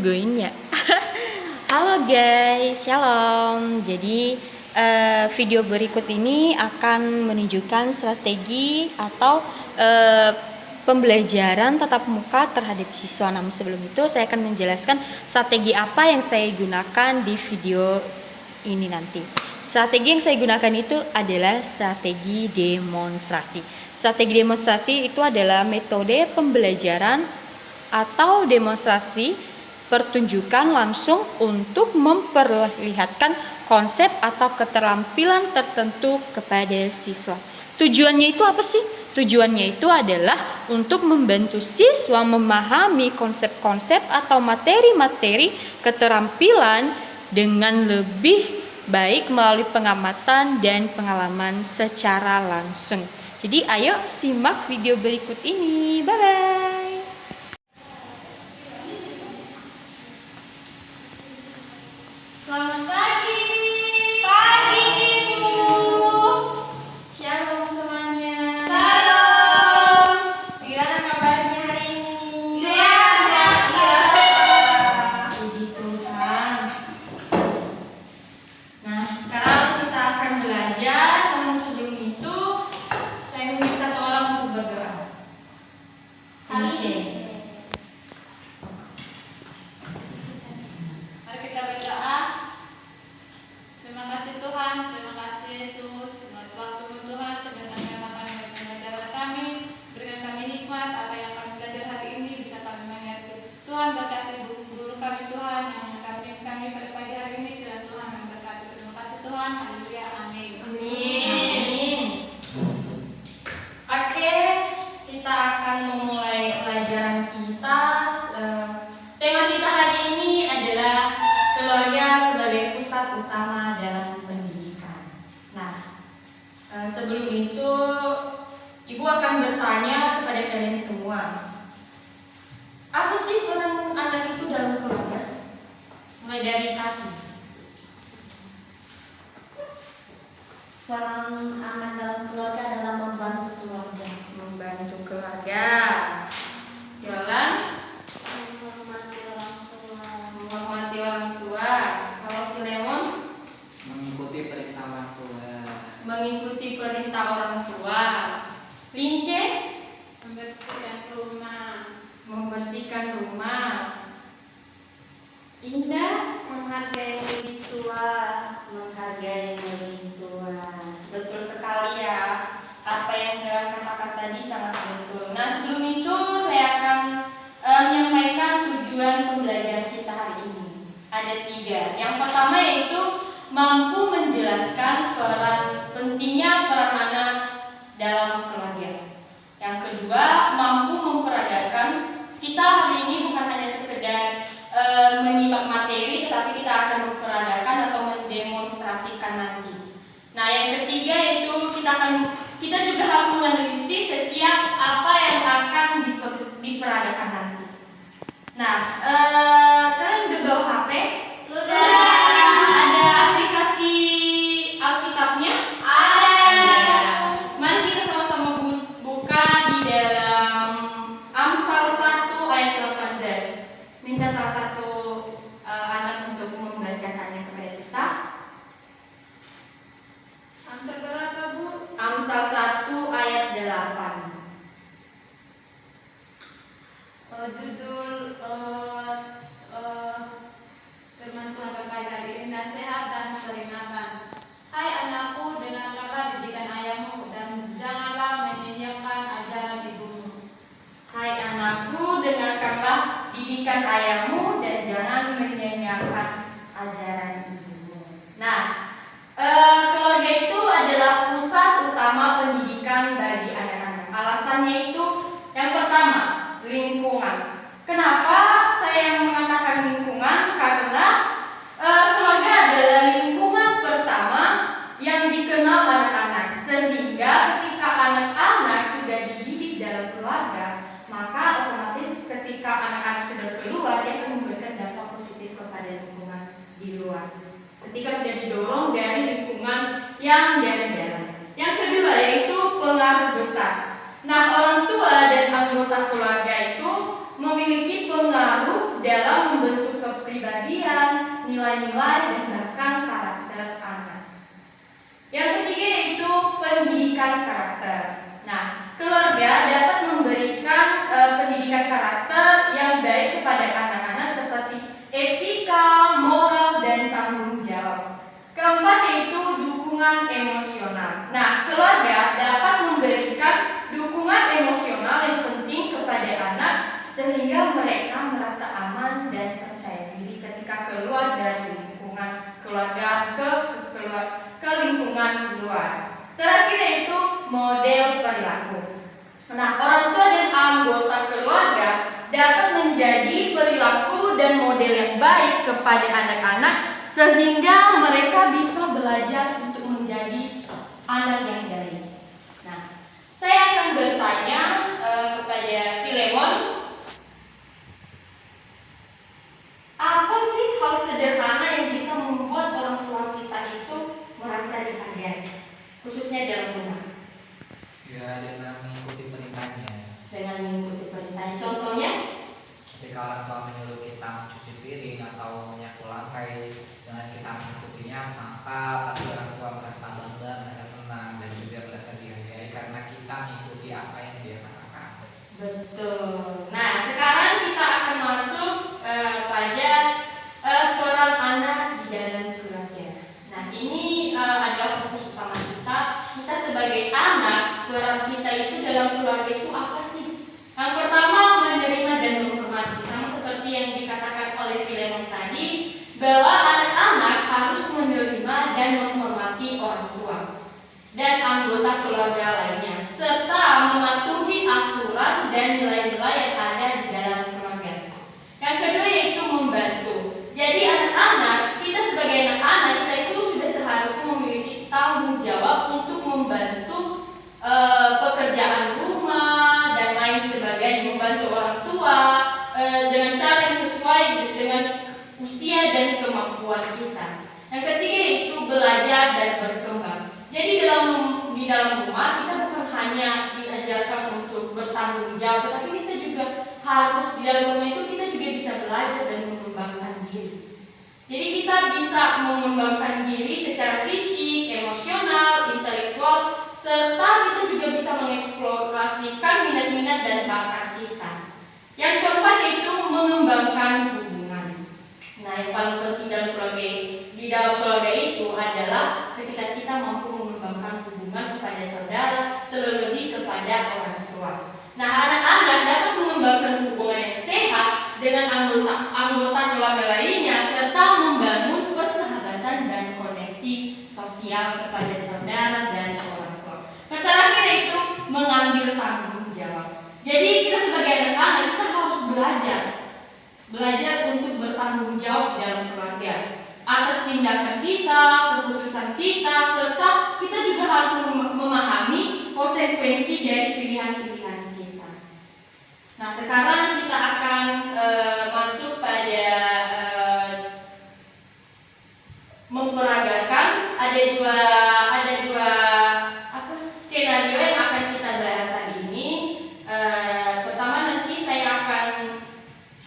nungguin ya. Halo guys, shalom. Jadi video berikut ini akan menunjukkan strategi atau pembelajaran tatap muka terhadap siswa. Namun sebelum itu saya akan menjelaskan strategi apa yang saya gunakan di video ini nanti. Strategi yang saya gunakan itu adalah strategi demonstrasi. Strategi demonstrasi itu adalah metode pembelajaran atau demonstrasi pertunjukan langsung untuk memperlihatkan konsep atau keterampilan tertentu kepada siswa. Tujuannya itu apa sih? Tujuannya itu adalah untuk membantu siswa memahami konsep-konsep atau materi-materi keterampilan dengan lebih baik melalui pengamatan dan pengalaman secara langsung. Jadi ayo simak video berikut ini. Bye-bye. Selamat pagi. Pagi Ibu. Shalom semuanya. Shalom. Gimana kabarnya hari ini? Sehat ya. Puji Tuhan. Nah, sekarang kita akan belajar. Namun sebelum itu saya meminta satu orang untuk berdoa. Mari kita berdoa. Terima kasih Tuhan, terima kasih Yesus. Waktu Tuhan sebentar kami mengajar kami, berikan kami nikmat apa yang kami belajar hari ini bisa kami mengerti. Tuhan berkati guru kami Tuhan yang mengkamping kami pada pagi hari ini dan Tuhan yang berkati. Terima kasih Tuhan. Haleluya. Amin. Amin. Oke, kita akan memulai pelajaran kita. Tema kita hari ini adalah keluarga sebagai pusat utama dalam pendidikan. Nah, sebelum itu Ibu akan bertanya kepada kalian semua, apa sih peran anak itu dalam keluarga? Mulai dari kasih. Peran anak dalam keluarga adalah membantu keluarga. Membantu keluarga. Jalan Menghormati orang tua. menghormati orang tua. Kalau Filemon mengikuti perintah orang tua. mengikuti perintah orang tua. Lince Membersihkan rumah. membersihkan rumah. Indah Menghargai lebih tua. menghargai lebih tua. Betul sekali ya. Apa yang kalian katakan tadi sangat betul. Nah, sebelum itu saya akan menyampaikan tujuan pembelajaran kita hari ini. Ada 3. Yang pertama yaitu mampu menjelaskan pentingnya peran anak dalam keluarga. Yang kedua, mampu memperagakan. Kita hari ini bukan hanya sekedar menyimak materi, tetapi kita akan memperagakan atau mendemonstrasikan nanti. Nah, yang ketiga yaitu kita juga harus menganalisis setiap apa yang akan diperagakan nanti. Nah, kalian udah bawa HP? Sudah. Ada aplikasi Alkitabnya? Ada. Mari kita sama-sama buka di dalam Amsal 1 ayat 18. Minta salah satu anak untuk membacakannya kepada kita. Amsal berapa Bu? Amsal 1 ayat 8. Judul firman Tuhan terkait hari ini, nasihat dan peringatan. Hai anakku, dengarkanlah didikan ayahmu dan janganlah menyenyapkan ajaran ibumu. Hai anakku, dengarkanlah didikan ayahmu dan jangan menyanyiakan ajaran ibumu. Nah, keluarga itu adalah pusat utama pendidikan bagi anak-anak. Alasannya itu yang pertama, lingkungan. Kenapa saya mengatakan lingkungan? Karena keluarga adalah lingkungan pertama yang dikenal anak-anak. Sehingga ketika anak-anak sudah dididik dalam keluarga, maka otomatis ketika anak-anak sudah keluar, dia akan memberikan dampak positif kepada lingkungan di luar. Ketika sudah didorong dari lingkungan yang dari dalam. Yang kedua yaitu pengaruh besar. Nah, orang tua dan anggota keluarga itu memiliki pengaruh dalam membentuk nilai-nilai dan bahkan karakter anak. Yang ketiga yaitu pendidikan karakter. Nah, keluarga dapat memberikan pendidikan karakter yang baik kepada anak-anak seperti etika, moral, dan tanggung jawab. Keempat yaitu dukungan emosional. Nah, keluarga dapat memberikan dukungan emosional yang penting kepada anak sehingga mereka merasa aman dan percaya diri ketika keluar dari lingkungan keluarga ke lingkungan luar. Terakhir yaitu model perilaku. Nah, orang tua dan anggota keluarga dapat menjadi perilaku dan model yang baik kepada anak-anak sehingga mereka bisa belajar untuk menjadi anak yang baik. Nah, saya akan bertanya kepada Filemon, apa sih hal sederhana yang bisa membuat orang tua kita itu merasa dihargai, khususnya dalam rumah? Ya, dengan mengikuti perintahnya. Dengan mengikuti perintah. Contohnya? Ketika orang tua menyuruh kita mencuci piring atau menyapu lantai, dengan kita mengikutinya, maka pasti orang tua merasa bangga, merasa senang, dan juga merasa dihargai karena kita mengikuti apa yang dia katakan. Betul. Nah, sekarang kita akan masuk pada peran anak di dalam keluarga. Nah, ini adalah fokus utama kita. Kita sebagai anak, peran kita itu dalam keluarga itu apa sih? Yang pertama, menerima dan menghormati. Sama seperti yang dikatakan oleh Filemon tadi, bahwa anak-anak harus menerima dan menghormati orang tua dan anggota keluarga lainnya, serta mematuhi aturan dan nilai-nilai yang ada di dalam keluarga. Yang kedua yaitu membantu. Jadi anak-anak, kita sebagai anak-anak, kita itu sudah seharusnya memiliki tanggung jawab untuk membantu pekerjaan rumah dan lain sebagainya, membantu orang tua dengan cara yang sesuai dengan usia dan kemampuan kita. Yang ketiga yaitu belajar dan berkembang. Jadi di dalam rumah kita bukan hanya diajarkan untuk bertanggung jawab, tetapi kita juga harus di dalam rumah itu kita juga bisa belajar dan mengembangkan diri. Jadi kita bisa mengembangkan diri secara fisik, emosional, intelektual, serta kita juga bisa mengeksplorasikan minat-minat dan bakat kita. Yang keempat yaitu mengembangkan hubungan. Nah, yang paling penting di dalam keluarga itu adalah ketika kita mampu mengembangkan hubungan kepada saudara, terlebih kepada orang tua. Nah, anak-anak dapat mengembangkan hubungan yang sehat dengan anggota keluarga lainnya, serta membangun persahabatan dan koneksi sosial kepada saudara dan orang tua. Yang terakhir yaitu mengambil tanggung jawab. Jadi kita sebagai anak-anak kita harus belajar untuk bertanggung jawab dalam keluarga atas tindakan kita, keputusan kita, serta kita juga harus memahami konsekuensi dari pilihan-pilihan kita. Nah, sekarang kita akan masuk pada memperagakan. Ada dua skenario yang akan kita bahas hari ini. Pertama nanti saya akan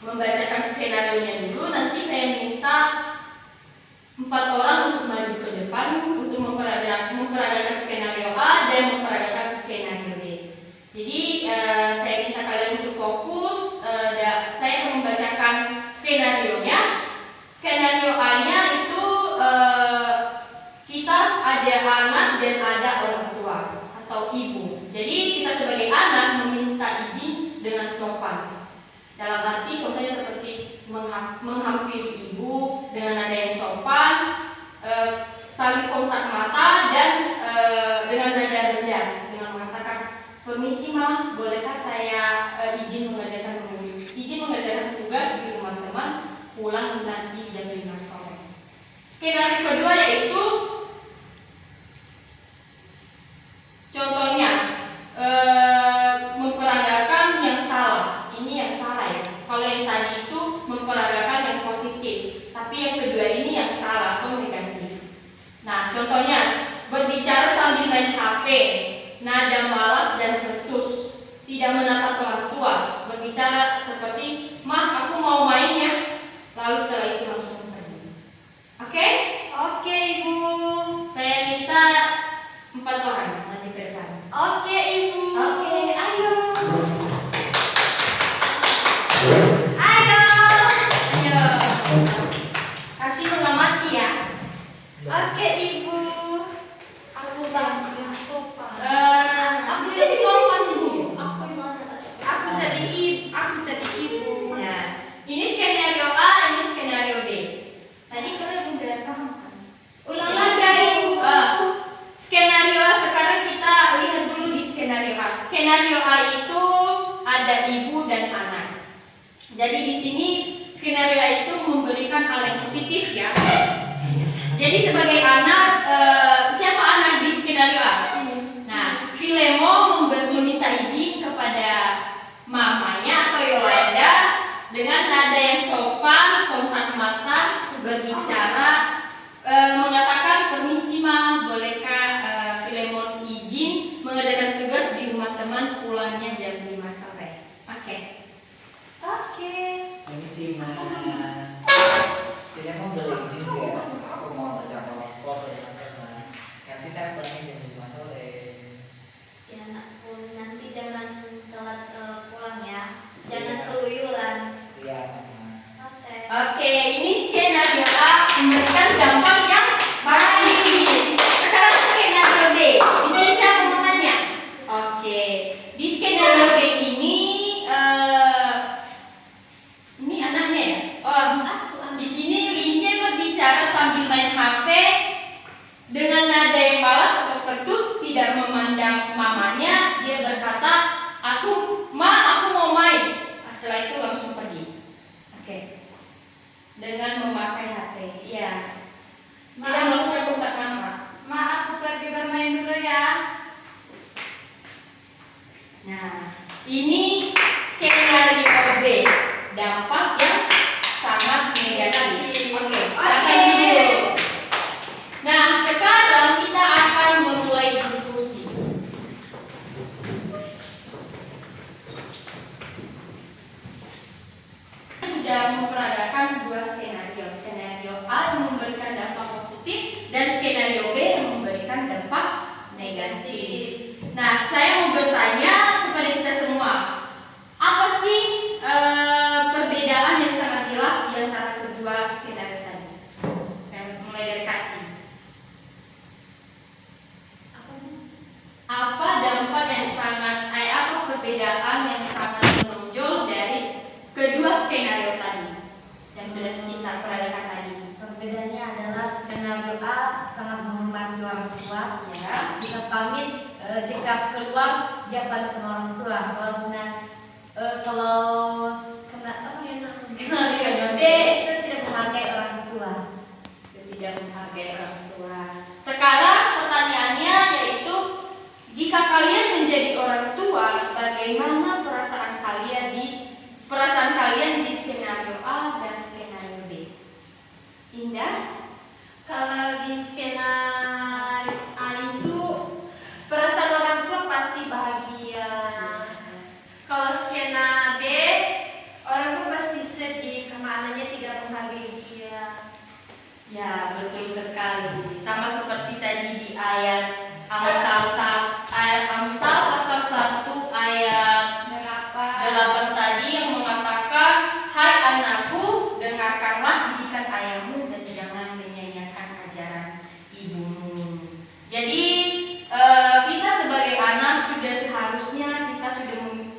membacakan skenario-nya dulu. Nanti saya minta 4 orang untuk maju ke depan untuk memperagakan skenario A dan memperagakan skenario B. Jadi saya minta kalian untuk fokus. Saya akan membacakan skenario-nya. Skenario A-nya itu kita ada anak dan ada orang tua atau ibu. Jadi kita sebagai anak meminta izin dengan sopan. Dalam arti contohnya seperti menghampiri ibu dengan nada yang sopan, saling kontak mata dan dengan nada rendah, dengan mengatakan permisi ma, bolehkah saya izin mengajarkan tugas di rumah teman, pulang nanti jam 5 sore. Skenario kedua yaitu contohnya memperagakan yang salah. Ini yang salah ya. Kalau yang tadi itu memperagakan yang positif, tapi yang kedua ini yang salah atau negatif. Nah, contohnya berbicara sambil main HP, nada malas dan ketus, tidak menatap orang tua, berbicara seperti, "Mah, aku mau main ya." Lalu setelah itu langsung pergi. Jadi sebagai anak, siapa anak di skenario A? Nah, Filemon meminta izin kepada mamanya atau Yolanda dengan nada yang sopan, kontak mata, berbicara, mengatakan, permisi ma, bolehkah Filemon izin mengerjakan tugas di rumah teman, pulangnya jam 5 sore. Oke. Permisi ma. Filemon boleh izin nggak? Aku mau baca kelompok dengan teman. Nanti saya pulangnya jam 5 sore. Ya anakku, nanti jangan telat pulang ya. Jangan keluyuran. Iya mama. Oke. Ini skenario A memberikan dampak yang pasti. Sekarang skenario B. Di sini siapa mamanya? Oke. Di skenario B ini anaknya ya? Di sini Lince berbicara sambil main HP dengan nada yang balas atau ketus, tidak memandang mamanya. Dia berkata, aku mau main. Setelah itu langsung pergi. Oke. Dengan memakai HP. Ya. Tidak melakukan kontak mata. Ma, aku pergi bermain dulu ya. Nah, ini skenario B. Dampak yang sangat negatif. Oke. Silakan dulu. Nah, sekarang kita akan memulai diskusi. Sudah memperagakan dua skenario. Skenario A yang memberikan dampak positif dan skenario B yang memberikan dampak negatif. Nah, saya mau bertanya kepada kita semua, apa sih perbedaan yang sangat jelas di antara kedua skenario tadi? Mulai dari kasih. Apa dampak yang apa perbedaan yang sangat menonjol dari kedua skenario tadi yang sudah kita peragakan tadi? Perbedaannya adalah skenario A sangat menghormati orang tua. Ya. Jika pamit, jika keluar dia balik sama orang tua. Kalau skenario D itu tidak menghargai orang tua. Tidak menghargai orang tua. Sekarang pertanyaannya yaitu, jika kalian menjadi orang tua, bagaimana perasaan kalian di skenario A dan skenario B? Indah? Kalau di skenario A itu perasaan orang tua pasti bahagia. Kalau skena B orang tua pasti sedih karena anaknya tidak menghargai dia. Ya, betul sekali. Sama seperti tadi di ayat Amsal pasal 1 ayat 8 tadi yang mengatakan, hai anakku, dengarkanlah didikan ayahmu dan jangan menyanyiakan ajaran ibumu. Jadi kita sebagai anak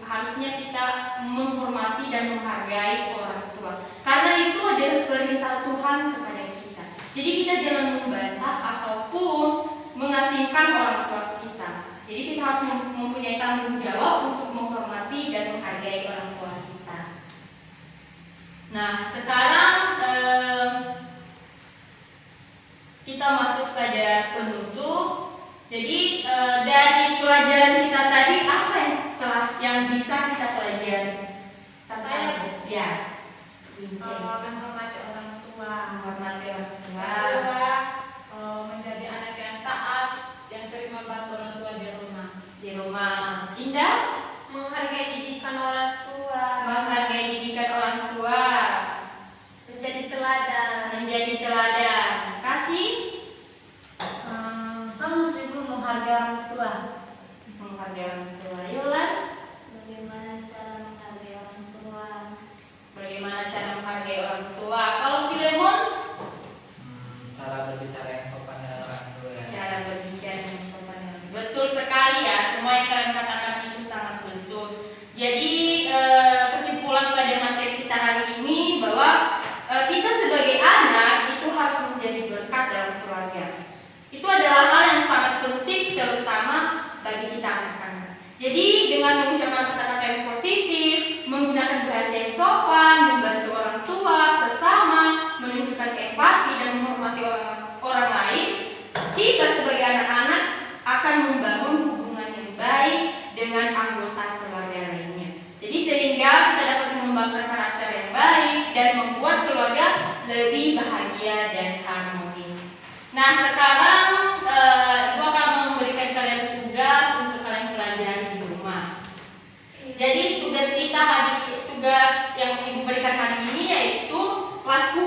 harusnya kita menghormati dan menghargai orang tua. Karena itu adalah perintah Tuhan kepada kita. Jadi kita jangan membantah ataupun mengasingkan orang tua kita. Jadi kita harus mempunyai tanggung jawab untuk menghormati dan menghargai orang tua kita. Nah, sekarang kita masuk pada penutup. Jadi dari pelajaran kita tadi, apa yang bisa kita pelajari? Saya ya, Lince. menghormati orang tua. Menghormati orang tua. Kedua, menjadi anak yang taat, yang sering membantu orang tua di rumah. Di rumah. Indah? Menghargai didikan orang tua. Menghargai didikan orang tua. Menjadi teladan. Menjadi teladan. Kasih? Sama sungguh menghargai orang tua. Menghargai orang tua. Yolan? Bagaimana cara menghargai orang tua? Bagaimana cara menghargai orang tua? Kalau Filemon? Cara berbicara yang sopan dengan orang tua. Cara berbicara yang sopan. Betul sekali ya, semua yang kalian katakan itu sangat betul. Jadi kesimpulan pada materi kita hari ini bahwa kita sebagai anak itu harus menjadi berkat dalam keluarga. Itu adalah hal yang sangat penting, terutama bagi kita anak-anak. Jadi dengan mengucapkan kata-kata yang positif, menggunakan bahasa yang sopan, membantu orang tua, sesama, menunjukkan empati dan menghormati orang kita sebagai anak-anak akan membangun hubungan yang baik dengan anggota keluarga lainnya. Jadi sehingga kita dapat mengembangkan karakter yang baik dan membuat keluarga lebih bahagia dan harmonis. Nah, sekarang Ibu akan memberikan kalian tugas untuk kalian pelajari di rumah. Jadi tugas yang Ibu berikan hari ini yaitu lakukan